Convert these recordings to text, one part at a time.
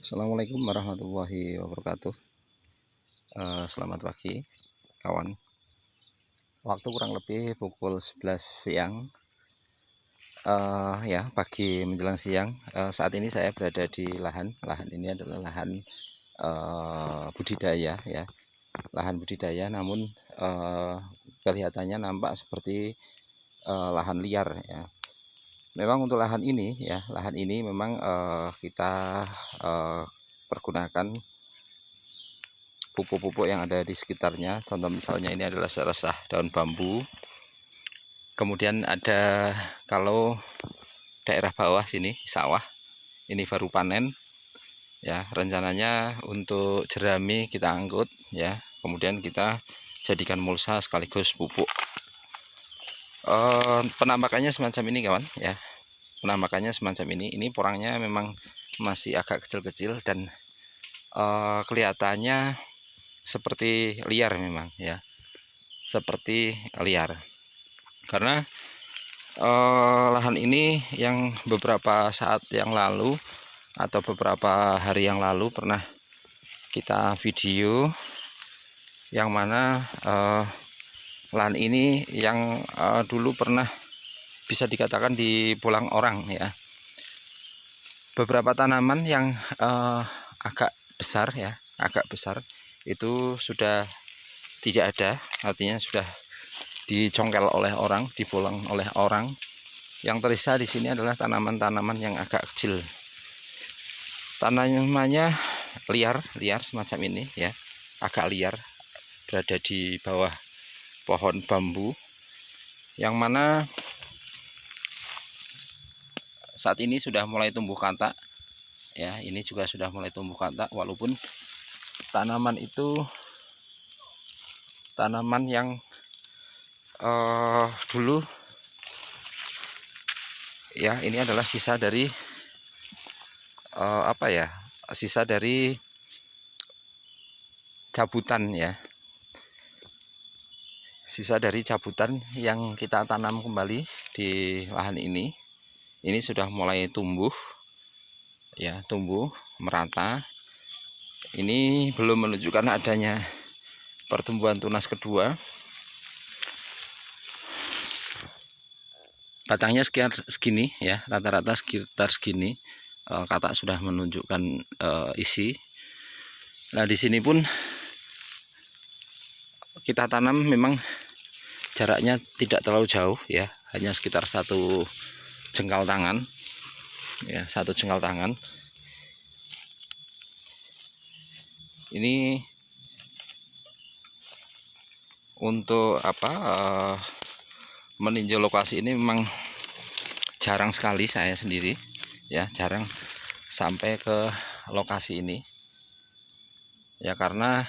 Assalamualaikum warahmatullahi wabarakatuh. Selamat pagi kawan. Waktu kurang lebih pukul 11 siang, ya pagi menjelang siang. Saat ini saya berada di lahan ini adalah lahan budidaya ya, lahan budidaya, namun kelihatannya nampak seperti lahan liar ya. Memang untuk lahan ini ya, lahan ini memang kita pergunakan pupuk-pupuk yang ada di sekitarnya. Contoh misalnya ini adalah seresah daun bambu. Kemudian ada, kalau daerah bawah sini sawah, ini baru panen ya. Rencananya untuk jerami kita angkut ya, kemudian kita jadikan mulsa sekaligus pupuk. Penampakannya semacam ini kawan ya, penampakannya semacam ini. Ini porangnya memang masih agak kecil-kecil dan kelihatannya seperti liar memang ya, seperti liar, karena lahan ini yang beberapa saat yang lalu atau beberapa hari yang lalu pernah kita video, yang mana lahan ini yang dulu pernah bisa dikatakan dipulang orang ya. Beberapa tanaman yang agak besar ya, agak besar itu sudah tidak ada, artinya sudah dicongkel oleh orang, dipulang oleh orang. Yang tersisa di sini adalah tanaman-tanaman yang agak kecil. Tanamannya liar semacam ini ya, agak liar, berada di bawah pohon bambu, yang mana saat ini sudah mulai tumbuh katak ya. Ini juga sudah mulai tumbuh katak, walaupun tanaman itu tanaman yang dulu ya, ini adalah sisa dari apa ya, sisa dari cabutan ya, sisa dari cabutan yang kita tanam kembali di lahan ini. Ini sudah mulai tumbuh ya, tumbuh merata. Ini belum menunjukkan adanya pertumbuhan tunas kedua. Batangnya sekitar segini ya, rata-rata sekitar segini. Katak sudah menunjukkan isi. Nah, di sini pun kita tanam memang jaraknya tidak terlalu jauh ya, hanya sekitar satu jengkal tangan ya, satu jengkal tangan. Ini untuk apa, meninjau lokasi ini memang jarang sekali saya sendiri ya, jarang sampai ke lokasi ini ya, karena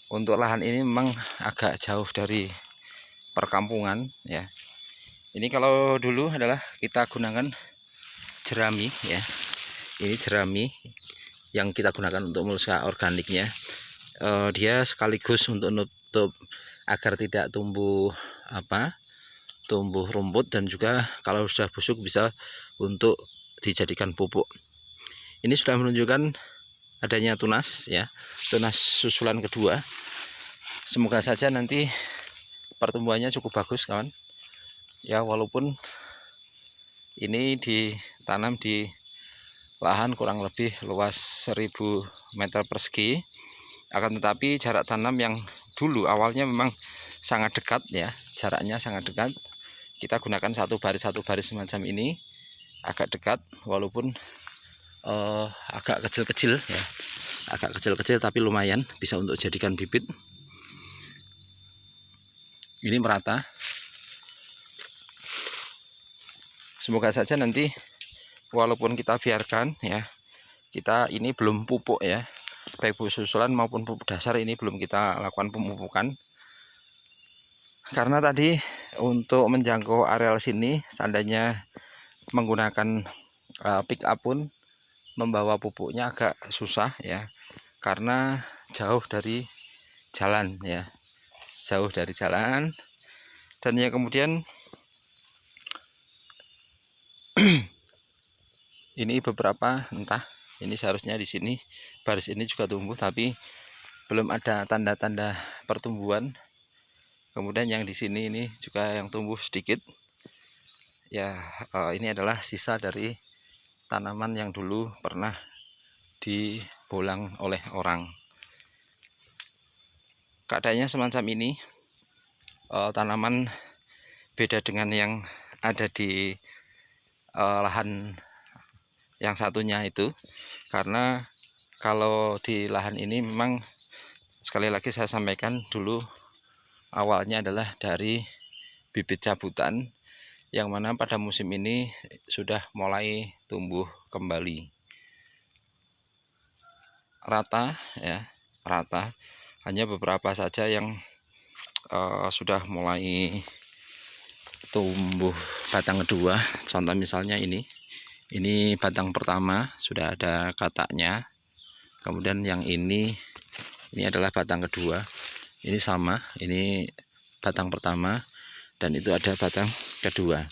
untuk lahan ini memang agak jauh dari perkampungan ya. Ini kalau dulu adalah kita gunakan jerami ya, ini jerami yang kita gunakan untuk mulsa organiknya. Dia sekaligus untuk nutup agar tidak tumbuh tumbuh rumput, dan juga kalau sudah busuk bisa untuk dijadikan pupuk. Ini sudah menunjukkan adanya tunas ya, tunas susulan kedua. Semoga saja nanti pertumbuhannya cukup bagus kawan ya, walaupun ini ditanam di lahan kurang lebih luas 1000 meter persegi, akan tetapi jarak tanam yang dulu awalnya memang sangat dekat ya, jaraknya sangat dekat. Kita gunakan satu baris semacam ini, agak dekat, walaupun agak kecil-kecil ya, agak kecil-kecil tapi lumayan bisa untuk jadikan bibit. Ini merata. Semoga saja nanti walaupun kita biarkan ya, kita ini belum pupuk ya, baik pupuk susulan maupun pupuk dasar ini belum kita lakukan pemupukan, karena tadi untuk menjangkau areal sini seandainya menggunakan pick up pun membawa pupuknya agak susah ya, karena jauh dari jalan ya, jauh dari jalan. Dan ya kemudian ini beberapa entah Ini seharusnya di sini baris ini juga tumbuh, tapi belum ada tanda-tanda pertumbuhan. Kemudian yang di sini ini juga yang tumbuh sedikit. Ya, ini adalah sisa dari tanaman yang dulu pernah dibolang oleh orang. Keadaannya semacam ini. Tanaman beda dengan yang ada di lahan yang satunya itu, karena kalau di lahan ini memang sekali lagi saya sampaikan dulu awalnya adalah dari bibit cabutan yang mana pada musim ini sudah mulai tumbuh kembali rata ya, rata. Hanya beberapa saja yang sudah mulai tumbuh batang kedua. Contoh misalnya ini batang pertama sudah ada kataknya. Kemudian yang ini adalah batang kedua. Ini sama, ini batang pertama dan itu ada batang kedua.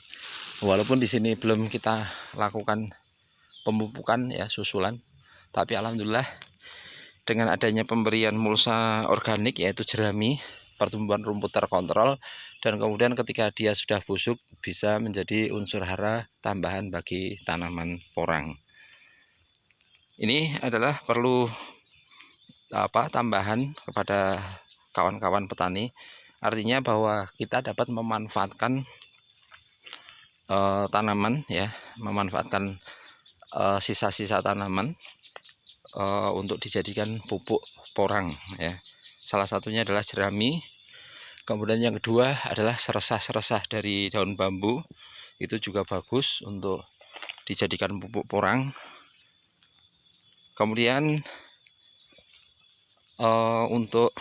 Walaupun di sini belum kita lakukan pemupukan ya, susulan, tapi alhamdulillah dengan adanya pemberian mulsa organik yaitu jerami, pertumbuhan rumput terkontrol, dan kemudian ketika dia sudah busuk bisa menjadi unsur hara tambahan bagi tanaman porang. Ini adalah perlu tambahan kepada kawan-kawan petani, artinya bahwa kita dapat memanfaatkan tanaman ya, memanfaatkan sisa-sisa tanaman untuk dijadikan pupuk porang ya. Salah satunya adalah jerami. Kemudian yang kedua adalah seresah-seresah dari daun bambu, itu juga bagus untuk dijadikan pupuk porang. Kemudian untuk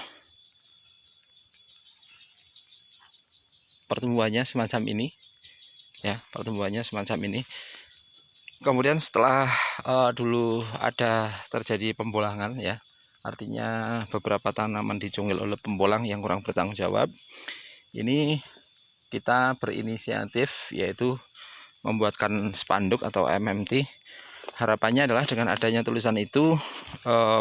pertumbuhannya semacam ini ya, pertumbuhannya semacam ini. Kemudian setelah dulu ada terjadi pembolangan ya, artinya beberapa tanaman dicungil oleh pembolang yang kurang bertanggung jawab, ini kita berinisiatif yaitu membuatkan spanduk atau MMT. Harapannya adalah dengan adanya tulisan itu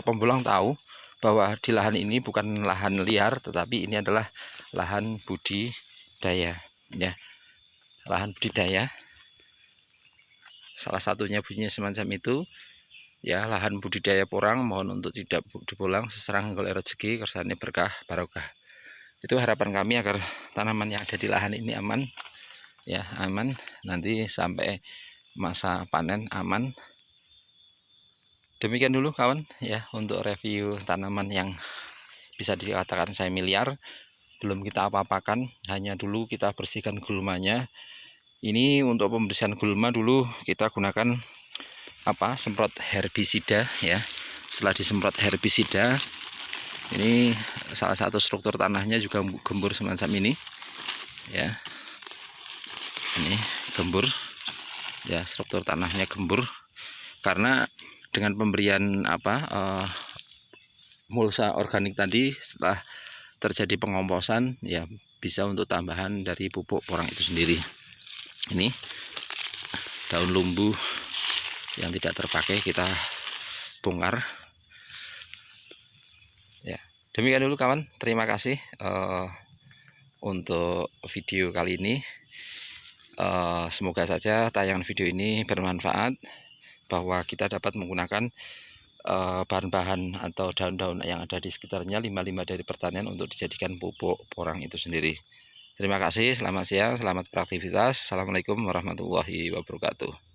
pembolang tahu bahwa di lahan ini bukan lahan liar, tetapi ini adalah lahan budidaya ya, lahan budidaya. Salah satunya bunyinya semacam itu ya, lahan budidaya porang, mohon untuk tidak dibolang, seserang golek rezeki, kersane berkah barokah. Itu harapan kami agar tanaman yang ada di lahan ini aman ya, aman nanti sampai masa panen aman. Demikian dulu kawan ya untuk review tanaman yang bisa dikatakan saya miliar. Belum kita apa-apakan, hanya dulu kita bersihkan gulmanya. Ini untuk pembersihan gulma dulu kita gunakan semprot herbisida ya. Setelah disemprot herbisida, ini salah satu struktur tanahnya juga gembur semacam ini ya. Ini gembur ya, struktur tanahnya gembur karena dengan pemberian mulsa organik tadi, setelah terjadi pengomposan ya, bisa untuk tambahan dari pupuk porang itu sendiri. Ini daun lumbu yang tidak terpakai kita bongkar ya. Demikian dulu kawan, terima kasih untuk video kali ini. Semoga saja tayangan video ini bermanfaat, bahwa kita dapat menggunakan bahan-bahan atau daun-daun yang ada di sekitarnya, limbah-limbah dari pertanian untuk dijadikan pupuk porang itu sendiri. Terima kasih, selamat siang, selamat beraktivitas. Assalamualaikum warahmatullahi wabarakatuh.